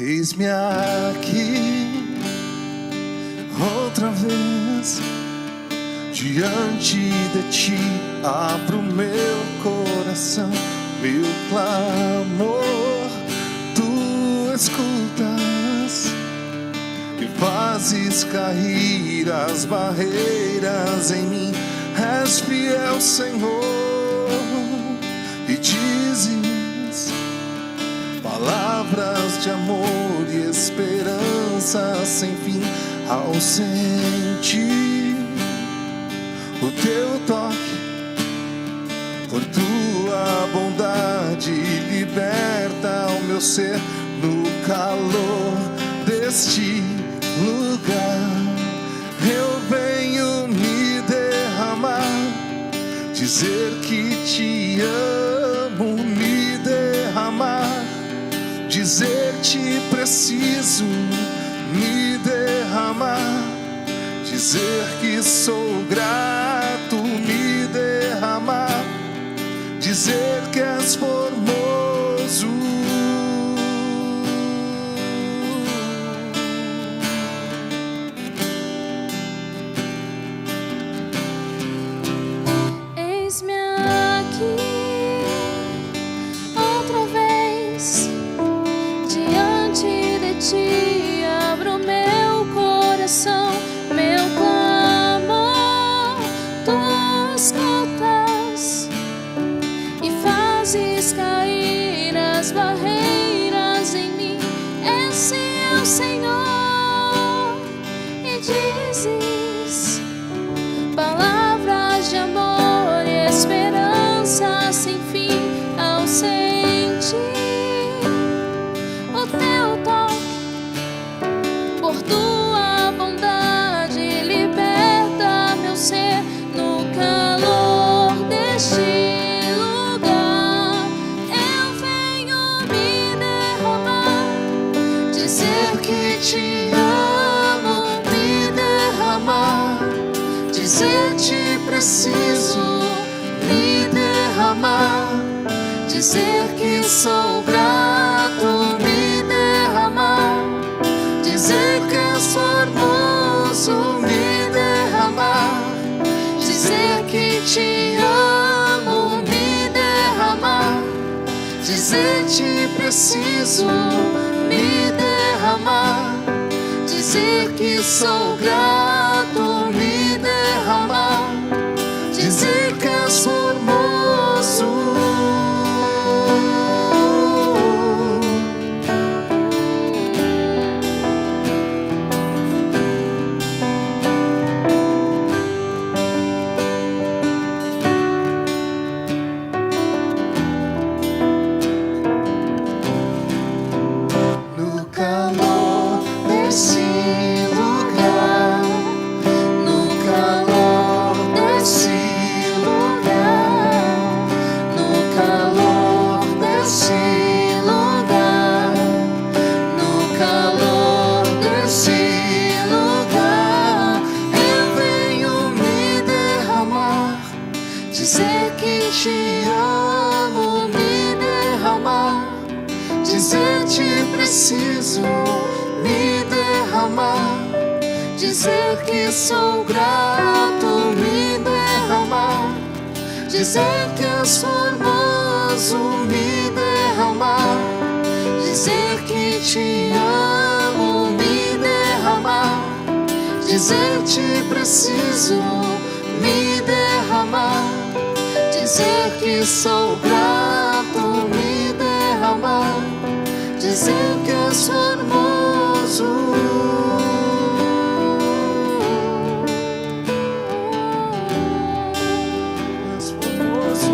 Eis-me aqui outra vez diante de ti, abro meu coração, meu clamor, tu escutas e fazes cair as barreiras em mim. És fiel, Senhor, e dizes palavras de amor e esperança sem fim. Ao sentir o teu toque, por tua bondade liberta o meu ser. No calor deste lugar eu venho me derramar, dizer que te amo, me derramar, dizer te preciso, me derramar, dizer que sou grato, me derramar, dizer que és formoso. Eis-me aqui outra vez diante de ti, abro meu coração, meu clamor, tu escutas e fazes cair as barreiras em mim. Esse é o Senhor, e dizes palavras de amor e esperança sem fim. Ao sentir o teu toque, por tua bondade liberta meu ser. No calor deste lugar eu venho me derramar, dizer que te amo, me derramar, dizer te preciso, me derramar, dizer que sou grato, me derramar, dizer que és formoso, me derramar, dizer que te amo, me derramar, dizer te preciso, me derramar, dizer que sou grato, me derramar, dizer que és formoso. No calor desse lugar, no calor desse lugar, no calor desse lugar, no calor desse lugar eu venho me derramar, dizer que te amo, me derramar, dizer te preciso, me derramar, dizer que sou grato, me derramar, dizer que és formoso, me derramar, dizer que te amo, me derramar, dizer te preciso, me derramar, dizer que sou grato, me derramar, dizer que és formoso. És formoso.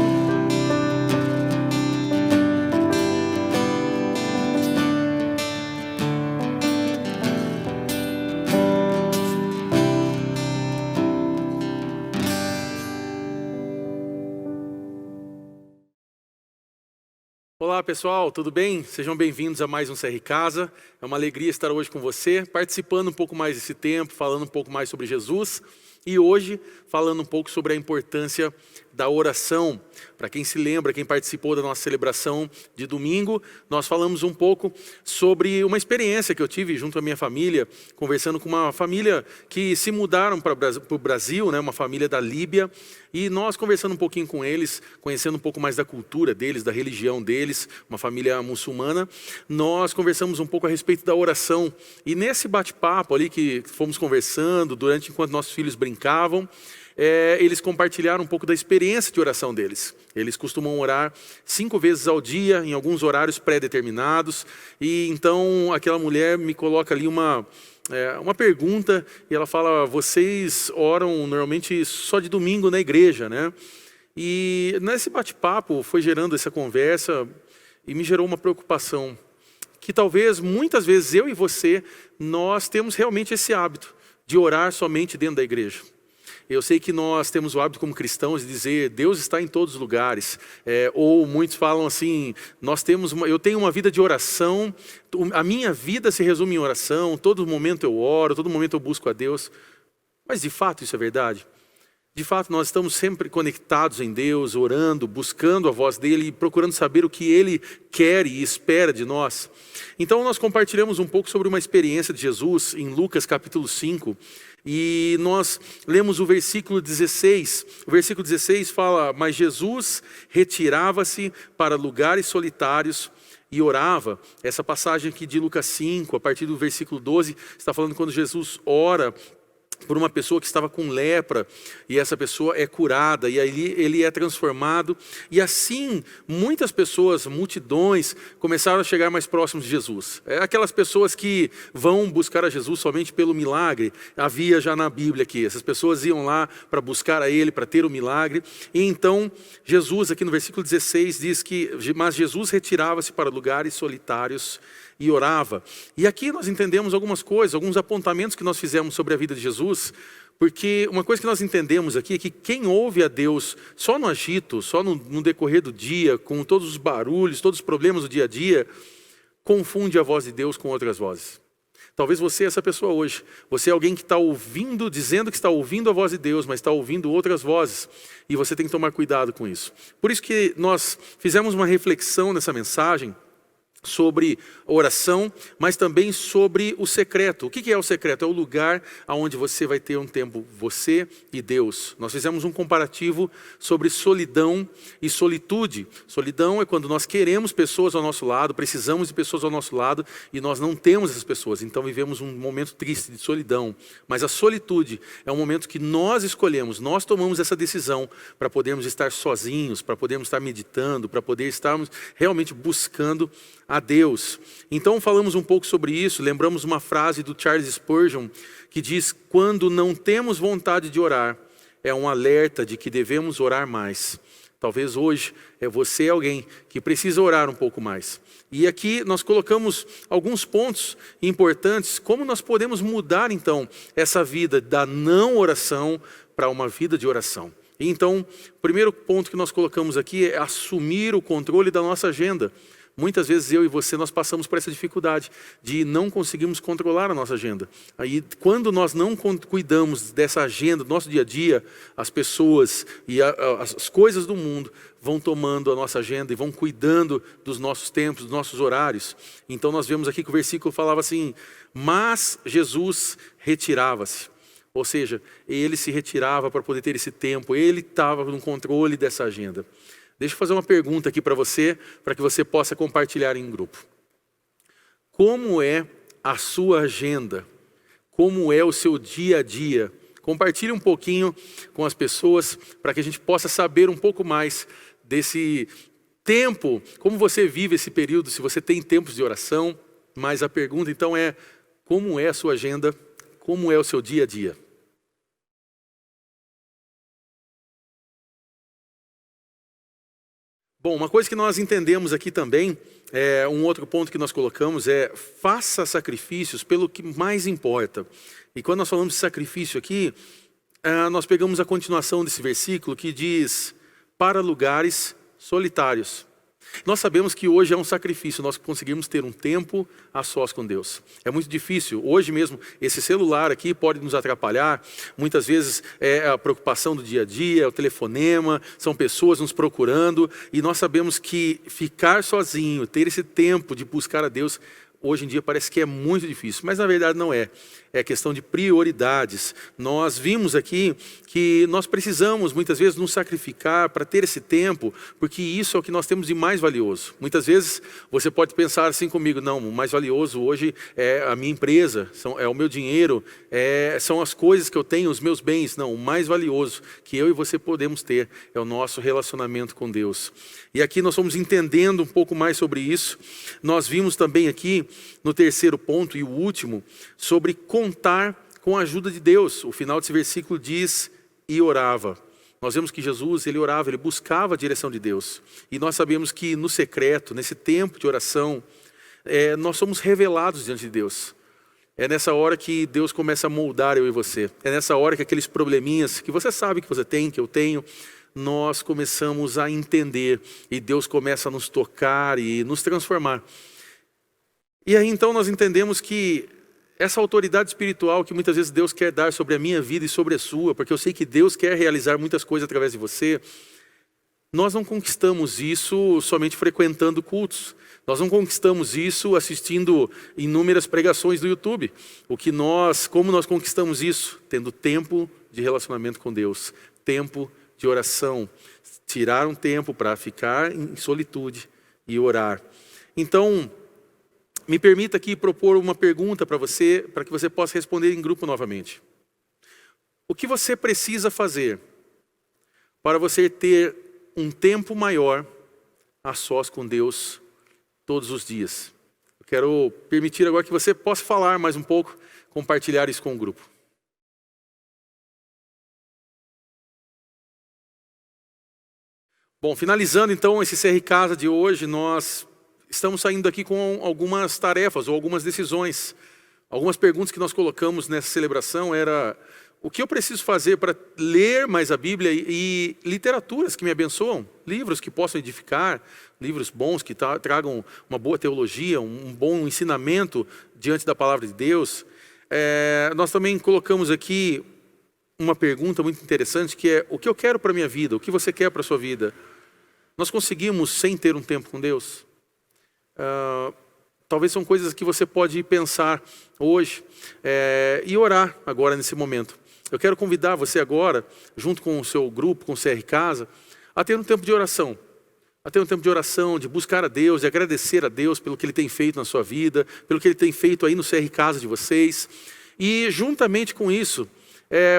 Olá pessoal, tudo bem? Sejam bem-vindos a mais um CR Casa. É uma alegria estar hoje com você, participando um pouco mais desse tempo, falando um pouco mais sobre Jesus. E hoje, falando um pouco sobre a importância da oração. Para quem se lembra, quem participou da nossa celebração de domingo, nós falamos um pouco sobre uma experiência que eu tive junto à minha família, conversando com uma família que se mudaram para o Brasil, né, uma família da Líbia, e nós conversando um pouquinho com eles, conhecendo um pouco mais da cultura deles, da religião deles, uma família muçulmana, nós conversamos um pouco a respeito da oração. E nesse bate-papo ali que fomos conversando, enquanto nossos filhos brincavam, eles compartilharam um pouco da experiência de oração deles. Eles costumam orar 5 vezes ao dia, em alguns horários pré-determinados. E então aquela mulher me coloca ali uma pergunta, e ela fala: vocês oram normalmente só de domingo na igreja, né? E nesse bate-papo foi gerando essa conversa e me gerou uma preocupação. Que talvez, muitas vezes, eu e você, nós temos realmente esse hábito de orar somente dentro da igreja. Eu sei que nós temos o hábito como cristãos de dizer Deus está em todos os lugares. Ou muitos falam assim, eu tenho uma vida de oração, a minha vida se resume em oração, todo momento eu oro, todo momento eu busco a Deus. Mas de fato isso é verdade? De fato nós estamos sempre conectados em Deus, orando, buscando a voz dEle, procurando saber o que Ele quer e espera de nós. Então nós compartilhamos um pouco sobre uma experiência de Jesus em Lucas capítulo 5. E nós lemos o versículo 16. O versículo 16 fala: mas Jesus retirava-se para lugares solitários e orava. Essa passagem aqui de Lucas 5, a partir do versículo 12, está falando quando Jesus ora por uma pessoa que estava com lepra, e essa pessoa é curada, e aí ele é transformado, e assim muitas pessoas, multidões, começaram a chegar mais próximos de Jesus. Aquelas pessoas que vão buscar a Jesus somente pelo milagre, havia já na Bíblia aqui, essas pessoas iam lá para buscar a Ele, para ter o milagre, e então Jesus aqui no versículo 16 diz que, mas Jesus retirava-se para lugares solitários e orava. E aqui nós entendemos algumas coisas, alguns apontamentos que nós fizemos sobre a vida de Jesus, porque uma coisa que nós entendemos aqui é que quem ouve a Deus só no agito, só no decorrer do dia, com todos os barulhos, todos os problemas do dia a dia, confunde a voz de Deus com outras vozes. Talvez você é essa pessoa hoje. Você é alguém que está ouvindo, dizendo que está ouvindo a voz de Deus, mas está ouvindo outras vozes. E você tem que tomar cuidado com isso. Por isso que nós fizemos uma reflexão nessa mensagem sobre oração, mas também sobre o secreto. O que é o secreto? É o lugar onde você vai ter um tempo, você e Deus. Nós fizemos um comparativo sobre solidão e solitude. Solidão é quando nós queremos pessoas ao nosso lado, precisamos de pessoas ao nosso lado e nós não temos essas pessoas, então vivemos um momento triste de solidão. Mas a solitude é um momento que nós escolhemos, nós tomamos essa decisão para podermos estar sozinhos, para podermos estar meditando, para poder estarmos realmente buscando a Deus. Então falamos um pouco sobre isso, lembramos uma frase do Charles Spurgeon que diz: quando não temos vontade de orar, é um alerta de que devemos orar mais. Talvez hoje você é alguém que precisa orar um pouco mais. E aqui nós colocamos alguns pontos importantes, como nós podemos mudar então essa vida da não oração para uma vida de oração. E então, o primeiro ponto que nós colocamos aqui é assumir o controle da nossa agenda. Muitas vezes eu e você, nós passamos por essa dificuldade de não conseguirmos controlar a nossa agenda. Aí, quando nós não cuidamos dessa agenda, do nosso dia a dia, as pessoas e as coisas do mundo vão tomando a nossa agenda e vão cuidando dos nossos tempos, dos nossos horários. Então nós vemos aqui que o versículo falava assim: mas Jesus retirava-se. Ou seja, ele se retirava para poder ter esse tempo, ele estava no controle dessa agenda. Deixa eu fazer uma pergunta aqui para que você possa compartilhar em grupo. Como é a sua agenda? Como é o seu dia a dia? Compartilhe um pouquinho com as pessoas para que a gente possa saber um pouco mais desse tempo, como você vive esse período, se você tem tempos de oração. Mas a pergunta então é: como é a sua agenda? Como é o seu dia a dia? Bom, uma coisa que nós entendemos aqui também, um outro ponto que nós colocamos é: faça sacrifícios pelo que mais importa. E quando nós falamos de sacrifício aqui, nós pegamos a continuação desse versículo que diz: para lugares solitários. Nós sabemos que hoje é um sacrifício nós conseguirmos ter um tempo a sós com Deus. É muito difícil. Hoje mesmo, esse celular aqui pode nos atrapalhar. Muitas vezes é a preocupação do dia a dia, é o telefonema, são pessoas nos procurando. E nós sabemos que ficar sozinho, ter esse tempo de buscar a Deus, hoje em dia parece que é muito difícil, mas na verdade não é. É questão de prioridades. Nós vimos aqui que nós precisamos muitas vezes nos sacrificar para ter esse tempo, porque isso é o que nós temos de mais valioso. Muitas vezes você pode pensar assim comigo, não, o mais valioso hoje é a minha empresa, é o meu dinheiro, são as coisas que eu tenho, os meus bens. Não, o mais valioso que eu e você podemos ter é o nosso relacionamento com Deus. E aqui nós vamos entendendo um pouco mais sobre isso. Nós vimos também aqui no terceiro ponto e o último, sobre contar com a ajuda de Deus. O final desse versículo diz, e orava. Nós vemos que Jesus, ele orava, ele buscava a direção de Deus. E nós sabemos que no secreto, nesse tempo de oração, nós somos revelados diante de Deus. É nessa hora que Deus começa a moldar eu e você. É nessa hora que aqueles probleminhas que você sabe que você tem, que eu tenho, nós começamos a entender. E Deus começa a nos tocar e nos transformar. E aí então nós entendemos que essa autoridade espiritual que muitas vezes Deus quer dar sobre a minha vida e sobre a sua, porque eu sei que Deus quer realizar muitas coisas através de você, nós não conquistamos isso somente frequentando cultos. Nós não conquistamos isso assistindo inúmeras pregações do YouTube. Como nós conquistamos isso? Tendo tempo de relacionamento com Deus, tempo de oração, tirar um tempo para ficar em solitude e orar. Então, me permita aqui propor uma pergunta para você, para que você possa responder em grupo novamente. O que você precisa fazer para você ter um tempo maior a sós com Deus todos os dias? Eu quero permitir agora que você possa falar mais um pouco, compartilhar isso com o grupo. Bom, finalizando então esse CR Casa de hoje, nós estamos saindo daqui com algumas tarefas ou algumas decisões. Algumas perguntas que nós colocamos nessa celebração era: o que eu preciso fazer para ler mais a Bíblia e literaturas que me abençoam? Livros que possam edificar, livros bons que tragam uma boa teologia, um bom ensinamento diante da palavra de Deus. Nós também colocamos aqui uma pergunta muito interessante que é: o que eu quero para a minha vida? O que você quer para a sua vida? Nós conseguimos sem ter um tempo com Deus? Talvez são coisas que você pode pensar hoje e orar agora nesse momento. Eu quero convidar você agora, junto com o seu grupo, com o CR Casa, a ter um tempo de oração. A ter um tempo de oração, de buscar a Deus, de agradecer a Deus pelo que Ele tem feito na sua vida, pelo que Ele tem feito aí no CR Casa de vocês. E juntamente com isso,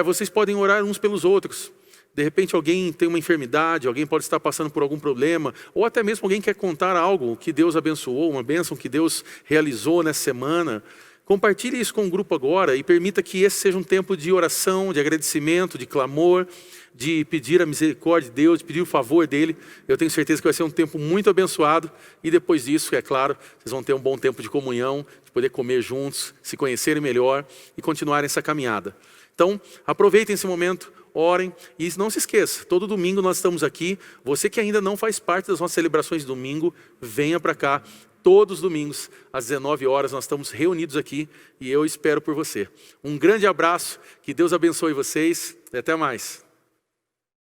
vocês podem orar uns pelos outros. De repente alguém tem uma enfermidade, alguém pode estar passando por algum problema, ou até mesmo alguém quer contar algo que Deus abençoou, uma bênção que Deus realizou nessa semana. Compartilhe isso com o grupo agora e permita que esse seja um tempo de oração, de agradecimento, de clamor, de pedir a misericórdia de Deus, de pedir o favor dEle. Eu tenho certeza que vai ser um tempo muito abençoado e depois disso, é claro, vocês vão ter um bom tempo de comunhão, de poder comer juntos, se conhecerem melhor e continuarem essa caminhada. Então, aproveitem esse momento, orem e não se esqueça, todo domingo nós estamos aqui. Você que ainda não faz parte das nossas celebrações de domingo, venha para cá. Todos os domingos, às 19 horas, nós estamos reunidos aqui e eu espero por você. Um grande abraço, que Deus abençoe vocês e até mais.